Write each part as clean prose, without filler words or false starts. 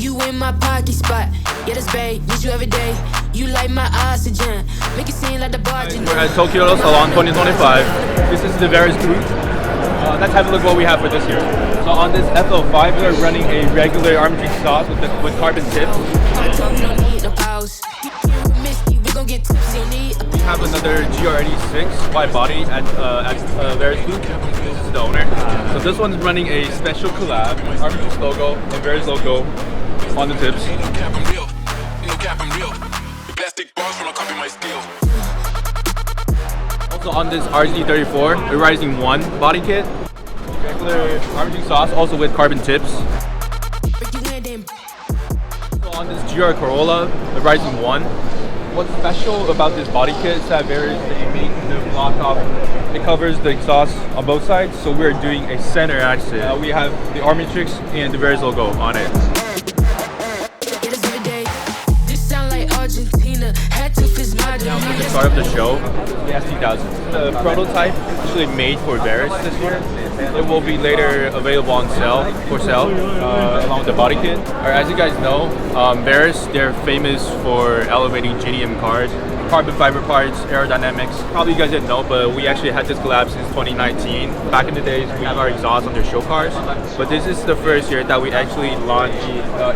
You in my pocket spot. Yeah, that's babe. Need you every day. You like my oxygen. Make it seem like the bartender. We're at Tokyo Auto Salon 2025. This is the Varis booth. Let's have a look what we have for this year. So on this FL5, we are running a regular ARMYTRIX sauce with carbon tips. We have another GR86 wide body at Varis booth. This is the owner. So this one's running a special collab, ARMYTRIX logo and Varis logo on the tips. Also on this RZ34, we're rising 1 body kit. Regular ARMYTRIX sauce, also with carbon tips. So on this GR Corolla, the Rising 1. What's special about this body kit is that they make the block off. It covers the exhaust on both sides, so we're doing a center axis. We have the ARMYTRIX and the Varis logo on it. Now for the start of the show, the S2000. The prototype actually made for Varis this year. It will be later available on sale along with the body kit. As you guys know, Varis, they're famous for elevating GDM cars, carbon fiber parts, aerodynamics. Probably you guys didn't know, but we actually had this collab since 2019. Back in the days, we have our exhaust on their show cars, but this is the first year that we actually launched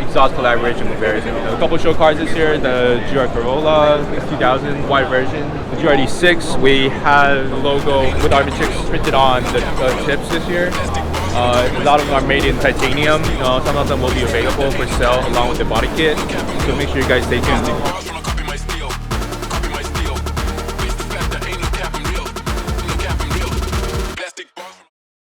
exhaust collaboration with Varis. A couple show cars this year, the GR Corolla, S2000 white version, the GR86. We have the logo with ARMYTRIX printed on the tips this year. A lot of them are made in titanium. Some of them will be available for sale along with the body kit. So make sure you guys stay tuned.